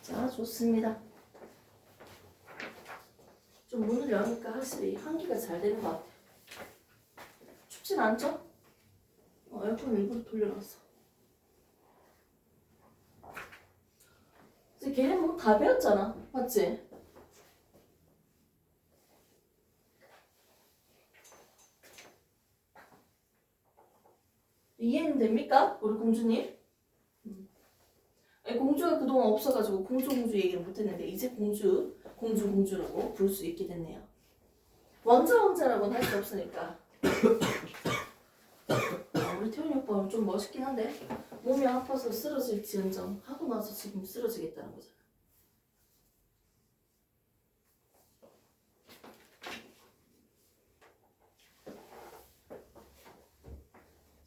자, 좋습니다. 좀 문을 여니까 확실히 환기가 잘 되는 것 같아요. 춥진 않죠? 에어컨 일부러 돌려놨어. 이제 걔네 뭐 다 배웠잖아. 맞지? 이해는 됩니까? 우리 공주님? 아니, 공주가 그동안 없어가지고 공주 얘기를 못했는데 이제 공주라고 부를 수 있게 됐네요. 왕자라고는 할 수 없으니까. 우리 태훈이 오빠는 좀 멋있긴 한데 몸이 아파서 쓰러질지언정 하고 나서 지금 쓰러지겠다는 거잖아.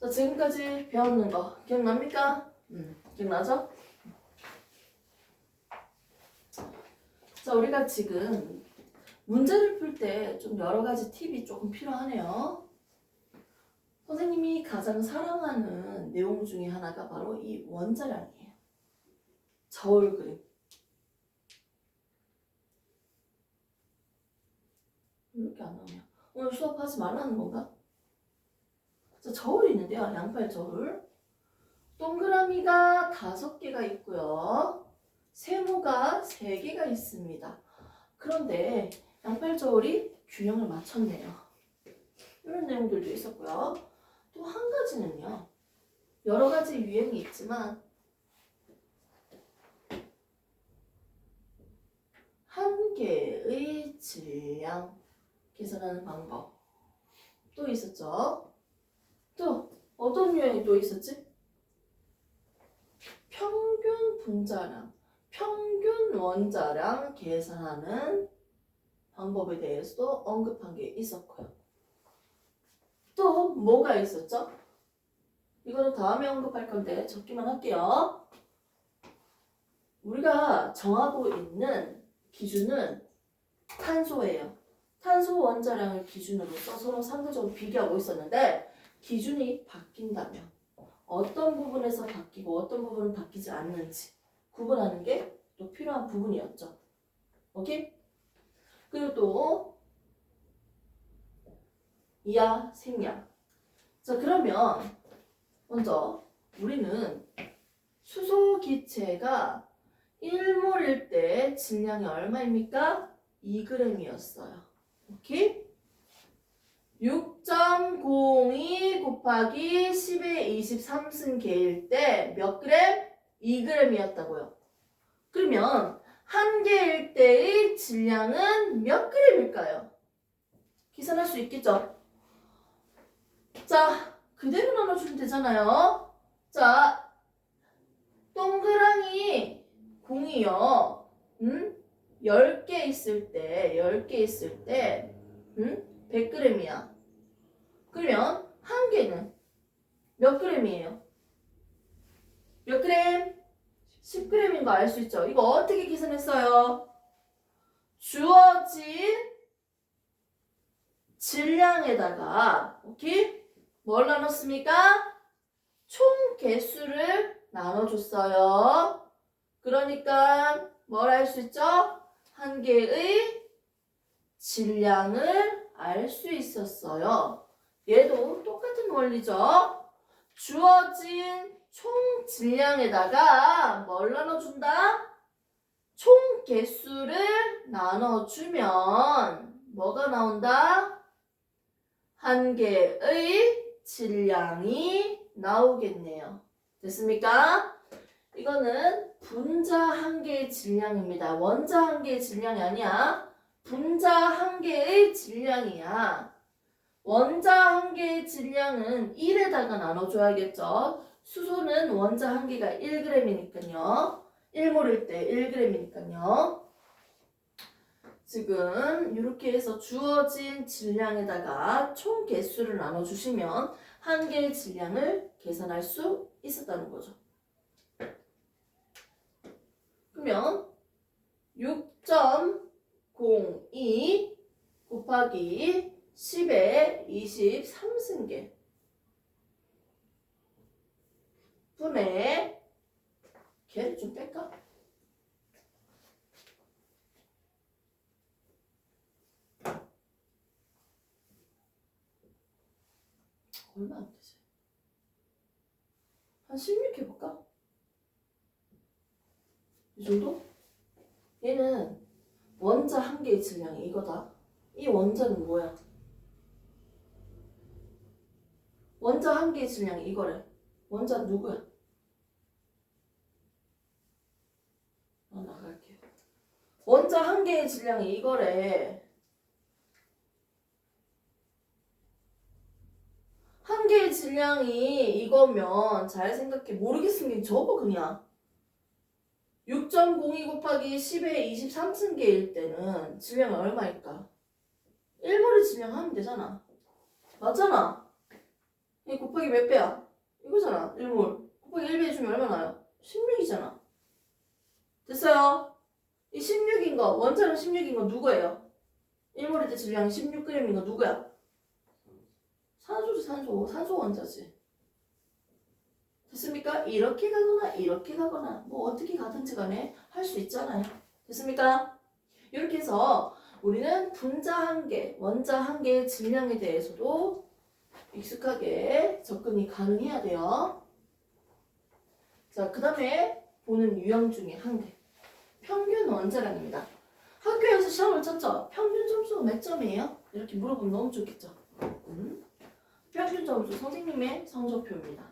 자, 지금까지 배웠는 거 기억납니까? 기억나죠? 자, 우리가 지금 문제를 풀 때 좀 여러 가지 팁이 조금 필요하네요. 선생님이 가장 사랑하는 내용 중에 하나가 바로 이 원자량이에요. 저울 그림. 이렇게 안 나오냐? 오늘 수업하지 말라는 건가? 자, 저울이 있는데요. 양팔 저울. 동그라미가 5개가 있고요. 세모가 3개가 있습니다. 그런데 양팔 저울이 균형을 맞췄네요. 이런 내용들도 있었고요. 또 한 가지는요. 여러 가지 유형이 있지만 한 개의 질량 계산하는 방법 또 있었죠. 또 어떤 유형이 또 있었지? 평균 분자량, 평균 원자량 계산하는 방법에 대해서도 언급한 게 있었고요. 또 뭐가 있었죠? 이거는 다음에 언급할 건데 적기만 할게요. 우리가 정하고 있는 기준은 탄소예요. 탄소 원자량을 기준으로 서로 상대적으로 비교하고 있었는데 기준이 바뀐다면 어떤 부분에서 바뀌고 어떤 부분은 바뀌지 않는지 구분하는 게 또 필요한 부분이었죠. 오케이? 그리고 또 이하 생량. 자, 그러면 먼저 우리는 수소 기체가 1몰일 때 질량이 얼마입니까? 2g이었어요. 오케이? 6.02 곱하기 10의 23승계일 때 몇 그램? 2g이었다고요. 그러면 한 개일 때의 질량은 몇 그램일까요? 계산할 수 있겠죠? 자, 그대로 나눠주면 되잖아요. 자, 동그라미 공이요. 10개 있을 때 100g이야. 그러면 한 개는 몇 g이에요? 몇 g? 10g인 거 알 수 있죠? 이거 어떻게 계산했어요? 주어진 질량에다가 오케이? 뭘 나눴습니까? 총 개수를 나눠줬어요. 그러니까 뭘 알 수 있죠? 한 개의 질량을 알 수 있었어요. 얘도 똑같은 원리죠. 주어진 총 질량에다가 뭘 나눠준다? 총 개수를 나눠주면 뭐가 나온다? 한 개의 질량이 나오겠네요. 됐습니까? 이거는 분자 한 개의 질량입니다. 원자 한 개의 질량이 아니야. 분자 한 개의 질량이야. 원자 한 개의 질량은 1에다가 나눠줘야겠죠. 수소는 원자 한 개가 1g이니까요. 1몰일 때 1g이니까요. 지금 이렇게 해서 주어진 질량에다가 총 개수를 나눠주시면 한 개의 질량을 계산할 수 있었다는 거죠. 그러면 6.02 곱하기 10의 23승계 분의 걔를 좀 뺄까? 얼마 안 되지? 한 16 해볼까? 이 정도? 얘는 원자 한 개의 질량이 이거다. 이 원자는 뭐야? 원자 한 개의 질량이 이거래. 원자 누구야? 나갈게요. 원자 한 개의 질량이 이거래. 한 개의 질량이 이거면 잘 생각해. 모르겠으면 적어 그냥. 6.02 곱하기 10의 23승계일 때는 질량이 얼마일까? 1몰의 질량 하면 되잖아. 맞잖아. 이 곱하기 몇 배야? 이거잖아. 1몰. 곱하기 1배 해주면 얼마 나요? 16이잖아. 됐어요? 이 16인 거, 원자는 16인 거 누구예요? 1몰일 때 질량이 16g인 거 누구야? 산소지, 산소. 산소 원자지. 됐습니까? 이렇게 가거나 뭐 어떻게 가든지 간에 할 수 있잖아요. 됐습니까? 이렇게 해서 우리는 분자 한 개, 원자 한 개의 질량에 대해서도 익숙하게 접근이 가능해야 돼요. 자, 그 다음에 보는 유형 중에 한 개. 평균 원자량입니다. 학교에서 시험을 쳤죠? 평균 점수가 몇 점이에요? 이렇게 물어보면 너무 좋겠죠? 평균 점수 선생님의 성적표입니다.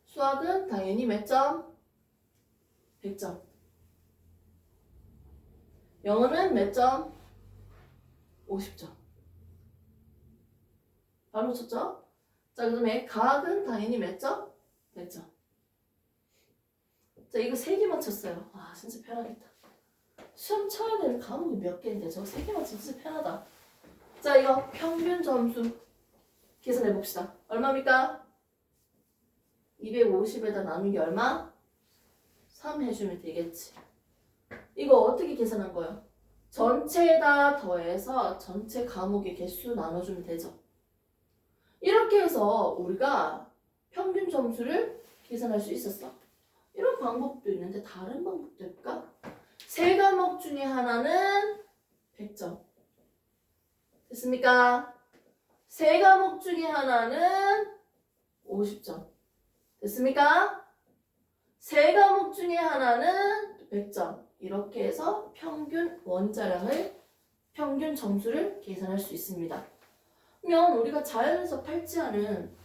수학은 당연히 몇 점? 100점. 영어는 몇 점? 50점. 바로 쳤죠? 자, 그 다음에 과학은 당연히 몇 점? 100점. 자, 이거 3개 맞췄어요. 와, 진짜 편하겠다. 시험 쳐야 되는 과목이 몇 개인데 저거 3개 맞추면 진짜 편하다. 자, 이거 평균 점수 계산해 봅시다. 얼마입니까? 250에다 나누기 얼마? 3 해주면 되겠지. 이거 어떻게 계산한 거예요? 전체에다 더해서 전체 과목의 개수 나눠주면 되죠. 이렇게 해서 우리가 평균 점수를 계산할 수 있었어. 이런 방법도 있는데 다른 방법도 있을까? 세 과목 중에 하나는 100점. 됐습니까? 세 과목 중에 하나는 50점. 됐습니까? 세 과목 중에 하나는 100점. 이렇게 해서 평균 원자량을, 평균 점수를 계산할 수 있습니다. 그러면 우리가 자연에서 발제하는,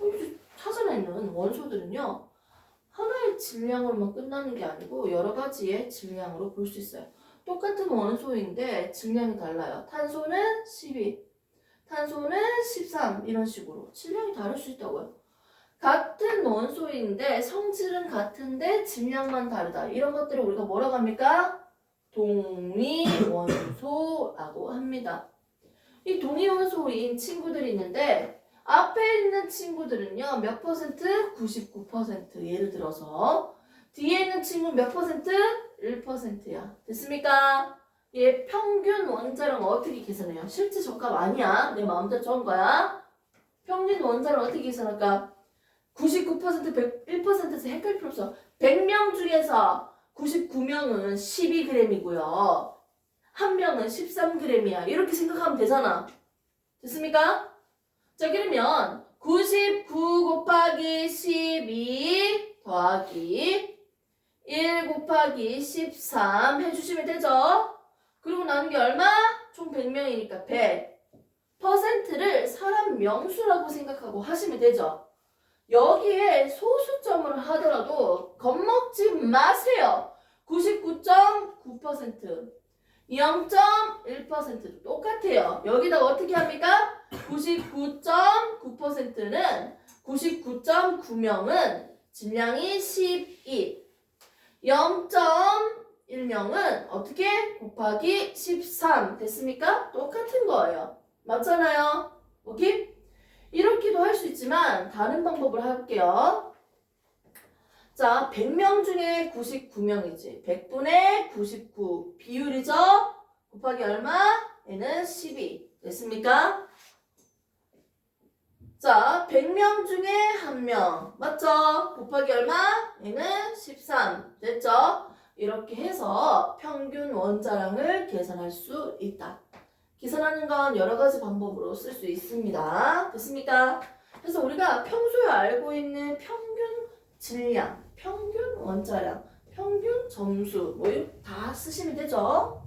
찾아내는 원소들은요, 하나의 질량으로만 끝나는 게 아니고 여러 가지의 질량으로 볼 수 있어요. 똑같은 원소인데 질량이 달라요. 탄소는 12, 탄소는 13 이런 식으로 질량이 다를 수 있다고요. 같은 원소인데 성질은 같은데 질량만 다르다. 이런 것들을 우리가 뭐라고 합니까? 동위원소라고 합니다. 이 동위원소인 친구들이 있는데 앞에 있는 친구들은요. 몇 퍼센트? 99%. 예를 들어서 뒤에 있는 친구는 몇 퍼센트? 1%야. 됐습니까? 얘 평균 원자량 어떻게 계산해요? 실제 적합 아니야. 내 마음대로 적은 거야. 평균 원자량 어떻게 계산할까? 99%, 100%에서 헷갈릴 필요 없어. 100명 중에서 99명은 12g이고요. 한 명은 13g이야. 이렇게 생각하면 되잖아. 됐습니까? 자, 그러면 99 곱하기 12 더하기 1 곱하기 13 해주시면 되죠? 그리고 나눈 게 얼마? 총 100명이니까 100. 퍼센트를 사람 명수라고 생각하고 하시면 되죠? 여기에 소수점을 하더라도 겁먹지 마세요. 99.9%, 0.1%도 똑같아요. 여기다가 어떻게 합니까? 99.9%는 99.9명은 질량이 12, 0.1명은 어떻게? 곱하기 13 됐습니까? 똑같은 거예요. 맞잖아요. 오케이? 이렇게도 할 수 있지만 다른 방법을 해볼게요. 자, 100명 중에 99명이지. 100분의 99 비율이죠? 곱하기 얼마? 얘는 12. 됐습니까? 자, 100명 중에 1명. 맞죠? 곱하기 얼마? 얘는 13. 됐죠? 이렇게 해서 평균 원자량을 계산할 수 있다. 계산하는 건 여러 가지 방법으로 쓸 수 있습니다. 됐습니까? 그래서 우리가 평소에 알고 있는 평균 질량, 평균 원자량, 평균 점수 뭐 이거 다 쓰시면 되죠.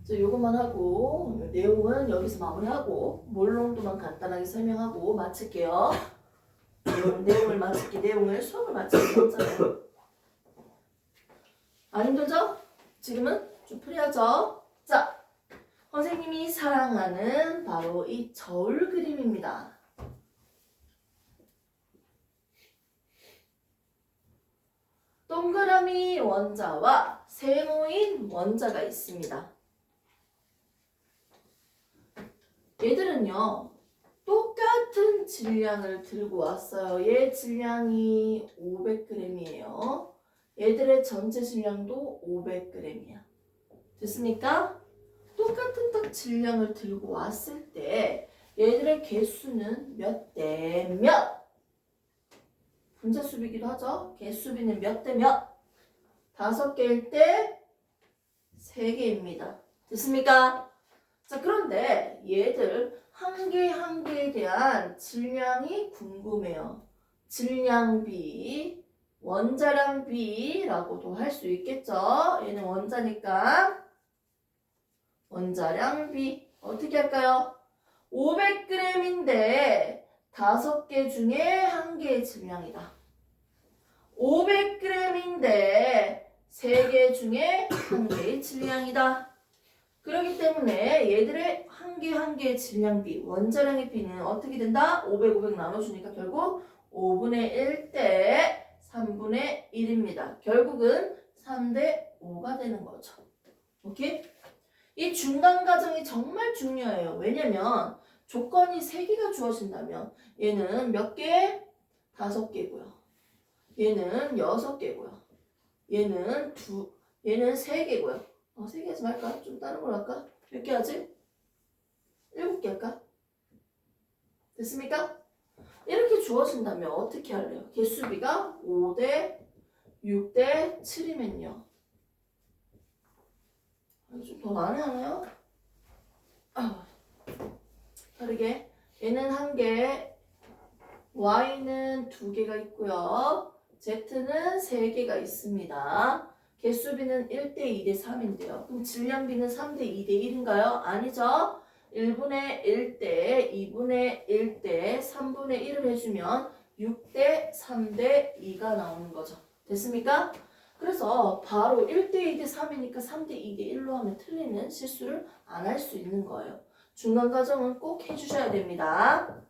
요것만 하고 내용은 여기서 마무리하고 몰롱도만 간단하게 설명하고 마칠게요. 내용을 마칠게 내용을 수업을 마치고 있잖아요. 안 힘들죠? 지금은 좀 프리하죠? 자, 선생님이 사랑하는 바로 이 저울 그림입니다. 동그라미 원자와 세모인 원자가 있습니다. 얘들은요 똑같은 질량을 들고 왔어요. 얘 질량이 500g이에요. 얘들의 전체 질량도 500g이야. 됐습니까? 똑같은 딱 질량을 들고 왔을 때 얘들의 개수는 몇 대 몇? 분자수비기도 하죠. 개수비는 몇 대 몇? 5개일 때 3개입니다. 됐습니까? 자, 그런데 얘들 한 개 한 개에 대한 질량이 궁금해요. 질량비, 원자량비라고도 할 수 있겠죠. 얘는 원자니까 원자량비 어떻게 할까요? 500g인데 5개 중에 1개의 질량이다. 500g인데 3개 중에 1개의 질량이다. 그렇기 때문에 얘들의 한 개 한 개의 질량비, 원자량의 비는 어떻게 된다? 500, 500 나눠주니까 결국 5분의 1 대 3분의 1입니다. 결국은 3대 5가 되는 거죠. 오케이? 이 중간 과정이 정말 중요해요. 왜냐면 조건이 3개가 주어진다면 얘는 몇 개? 5개고요. 얘는 6개고요. 얘는 3개고요. 3개 하지 말까? 좀 다른 걸 할까? 몇 개 하지? 7개 할까? 됐습니까? 이렇게 주어진다면 어떻게 할래요? 개수비가 5대 6대 7이면요. 좀 더 많이 하나요? 다르게 얘는 1개, Y는 2개가 있고요. Z는 3개가 있습니다. 개수비는 1대 2대 3인데요. 그럼 질량비는 3대 2대 1인가요? 아니죠. 1분의 1대 2분의 1대 3분의 1을 해주면 6대 3대 2가 나오는 거죠. 됐습니까? 그래서 바로 1대 2대 3이니까 3대 2대 1로 하면 틀리는 실수를 안 할 수 있는 거예요. 중간 과정은 꼭 해주셔야 됩니다.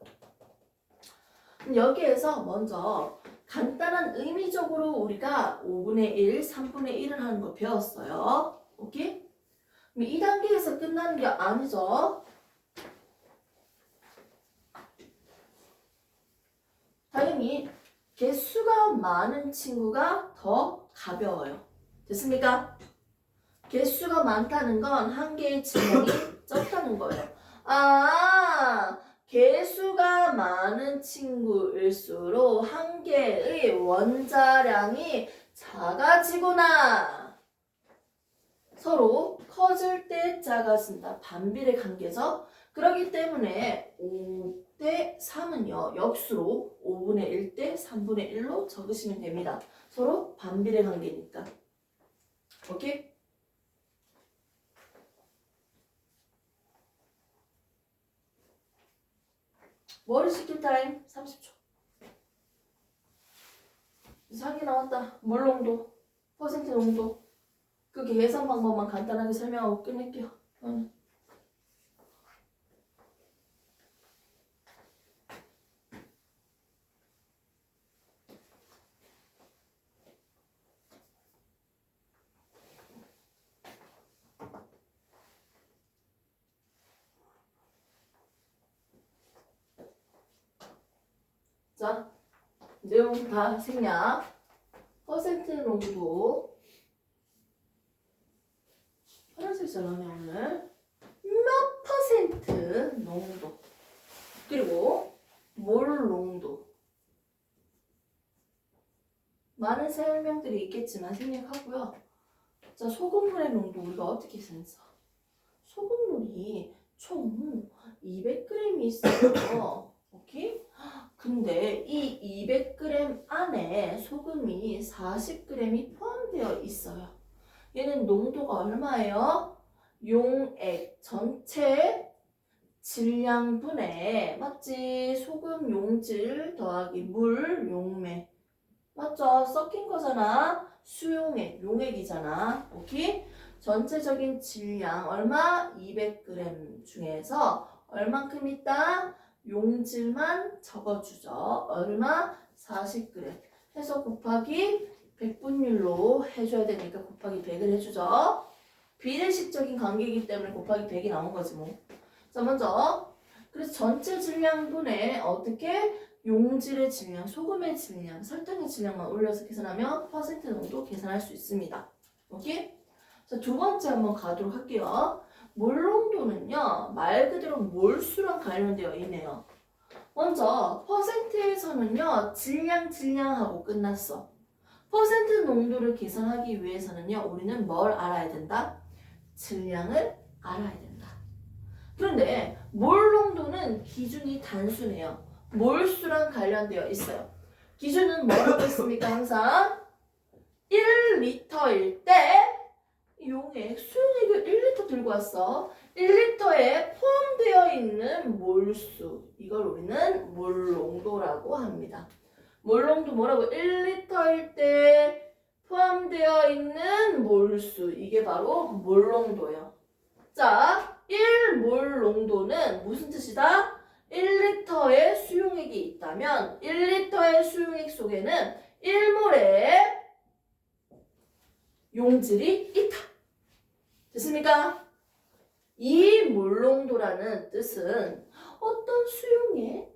여기에서 먼저 간단한 의미적으로 우리가 5분의 1, 3분의 1을 하는 거 배웠어요. 오케이? 그럼 2단계에서 끝나는 게 아니죠. 당연히 개수가 많은 친구가 더 가벼워요. 됐습니까? 개수가 많다는 건 한 개의 질량이 적다는 거예요. 개수가 많은 친구일수록 한 개의 원자량이 작아지구나. 서로 커질 때 작아진다. 반비례 관계죠. 그렇기 때문에 5대 3은요. 역수로 5분의 1 대 3분의 1로 적으시면 됩니다. 서로 반비례 관계니까. 오케이? 머리 식힐 타임 30초. 이상하게 나왔다. 물 농도, 퍼센트 농도. 그 계산 방법만 간단하게 설명하고 끝낼게요. 자, 내용 다 생략. 퍼센트 농도. 파란색 잘하네 오늘. 몇 퍼센트 농도. 그리고 몰 농도. 많은 설명들이 있겠지만 생략하고요. 자, 소금물의 농도 우리가 어떻게 센서? 소금물이 총 200g이 있어요. 오케이? 근데 이 200g 안에 소금이 40g이 포함되어 있어요. 얘는 농도가 얼마예요? 용액 전체 질량분의 맞지? 소금 용질 더하기 물 용매 맞죠? 섞인 거잖아. 수용액 용액이잖아. 오케이? 전체적인 질량 얼마? 200g 중에서 얼만큼 있다? 용질만 적어주죠. 얼마? 40g 해서 곱하기 100분율로 해줘야 되니까 곱하기 100을 해주죠. 비례식적인 관계이기 때문에 곱하기 100이 나온 거지 뭐. 자 먼저 그래서 전체 질량분에 어떻게 용질의 질량, 소금의 질량, 설탕의 질량만 올려서 계산하면 퍼센트 농도 계산할 수 있습니다. 오케이? 자, 두 번째 한번 가도록 할게요. 몰 농도는요, 말 그대로 몰수랑 관련되어 있네요. 먼저 퍼센트에서는요, 질량하고 끝났어. 퍼센트 농도를 계산하기 위해서는요, 우리는 뭘 알아야 된다? 질량을 알아야 된다. 그런데 몰 농도는 기준이 단순해요. 몰수랑 관련되어 있어요. 기준은 뭐라고 했습니까? 항상 1리터일 때 용액, 수용액을 1리터 들고 왔어. 1리터에 포함되어 있는 몰수. 이걸 우리는 몰농도라고 합니다. 몰농도 뭐라고? 1리터일 때 포함되어 있는 몰수. 이게 바로 몰농도예요. 자, 1몰 농도는 무슨 뜻이다? 1리터의 수용액이 있다면 1리터의 수용액 속에는 1몰의 용질이 있다. 됐습니까? 2몰 농도라는 뜻은 어떤 수용액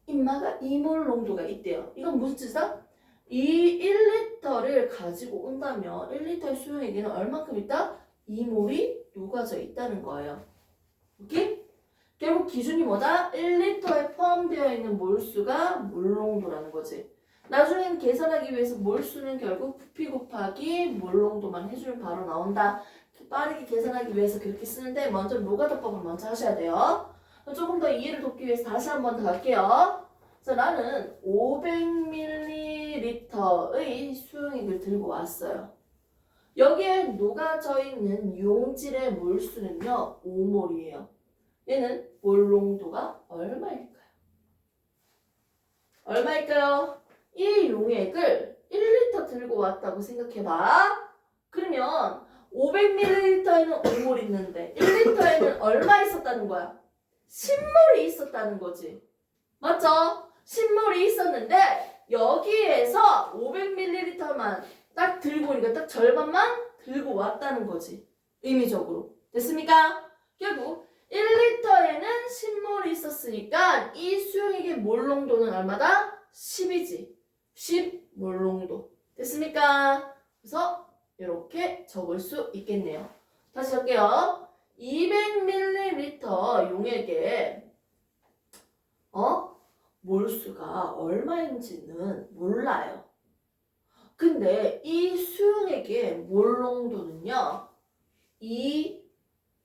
인마가 2몰 농도가 있대요. 이건 무슨 뜻이다? 이 1리터를 가지고 온다면 1리터의 수용액에는 얼만큼 있다? 2몰이 녹아져 있다는 거예요. 오케이? 결국 기준이 뭐다? 1리터에 포함되어 있는 몰수가 몰농도라는 거지. 나중엔 계산하기 위해서 몰수는 결국 부피 곱하기 몰농도만 해주면 바로 나온다. 빠르게 계산하기 위해서 그렇게 쓰는데 먼저 노가다법을 먼저 하셔야 돼요. 조금 더 이해를 돕기 위해서 다시 한번 더 할게요. 자, 나는 500ml의 수용액을 들고 왔어요. 여기에 녹아져 있는 용질의 몰수는요, 5몰이에요. 얘는 몰농도가 얼마일까요? 얼마일까요? 이 용액을 1리터 들고 왔다고 생각해봐. 그러면 500ml에는 5몰 있는데 1리터에는 얼마 있었다는 거야? 10몰이 있었다는 거지. 맞죠? 10몰이 있었는데 여기에서 500ml만 딱 들고 오니까 딱 절반만 들고 왔다는 거지. 의미적으로. 됐습니까? 결국 1리터에는 10몰이 있었으니까 이 수용액의 몰농도는 얼마다? 10이지. 10몰농도. 됐습니까? 그래서 이렇게 적을 수 있겠네요. 다시 할게요. 200ml 용액에 몰수가 얼마인지는 몰라요. 근데 이 수용액의 몰농도는요, 이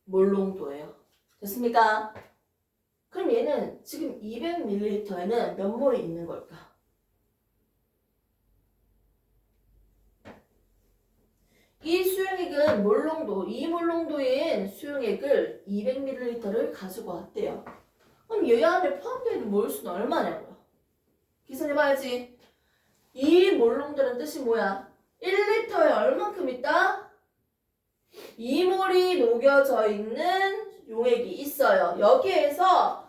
몰농도예요. 됐습니까? 그럼 얘는 지금 200ml에는 몇 몰이 있는 걸까? 이 수용액은 몰농도, 이 몰농도인 수용액을 200ml를 가지고 왔대요. 그럼 얘 안에 포함되어 있는 몰수는 얼마냐고요? 계산해봐야지. 이 몰농도라는 뜻이 뭐야? 1리터에 얼만큼 있다? 2몰이 녹여져 있는 용액이 있어요. 여기에서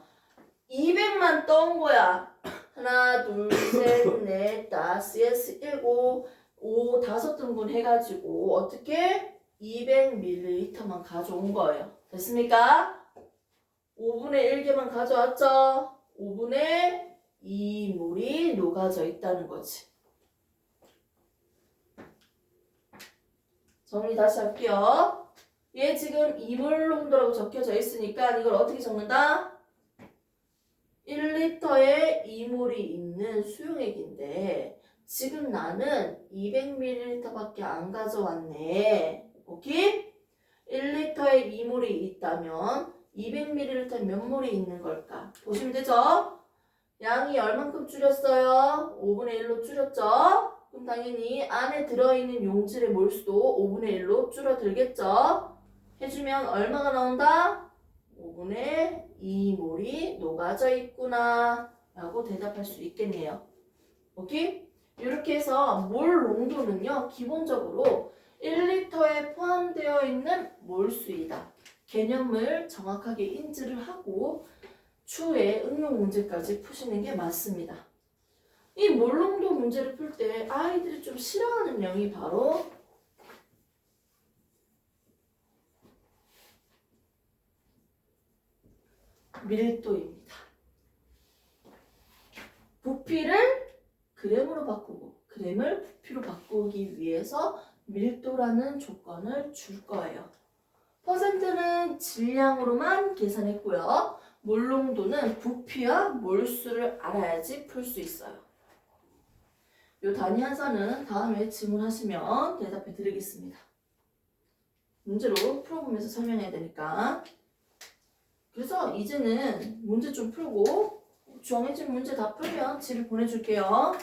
200만 떠온 거야. 하나, 둘, 셋, 넷, 다섯, 여섯, 일곱, 5, 5등분 해가지고 어떻게 200ml만 가져온 거예요. 됐습니까? 5분의 1개만 가져왔죠? 5분의 2몰이 녹아져 있다는 거지. 정리 다시 할게요. 얘 지금 2몰 농도라고 적혀져 있으니까 이걸 어떻게 적는다? 1리터에 2몰이 있는 수용액인데 지금 나는 200ml밖에 안 가져왔네. 오케이? 1리터에 2몰이 있다면 200ml 몇 몰이 있는 걸까? 보시면 되죠? 양이 얼만큼 줄였어요? 5분의 1로 줄였죠? 그럼 당연히 안에 들어있는 용질의 몰수도 5분의 1로 줄어들겠죠? 해주면 얼마가 나온다? 5분의 2몰이 녹아져 있구나 라고 대답할 수 있겠네요. 오케이? 이렇게 해서 몰 농도는요, 기본적으로 1리터에 포함되어 있는 몰수이다. 개념을 정확하게 인지를 하고 추후에 응용 문제까지 푸시는 게 맞습니다. 이 몰 농도 문제를 풀 때 아이들이 좀 싫어하는 양이 바로 밀도입니다. 부피를 그램으로 바꾸고 그램을 부피로 바꾸기 위해서 밀도라는 조건을 줄 거예요. 퍼센트는 질량으로만 계산했고요. 몰농도는 부피와 몰수를 알아야지 풀 수 있어요. 요 단위 한사는 다음에 질문하시면 대답해 드리겠습니다. 문제로 풀어보면서 설명해야 되니까. 그래서 이제는 문제 좀 풀고 정해진 문제 다 풀면 집에 보내줄게요.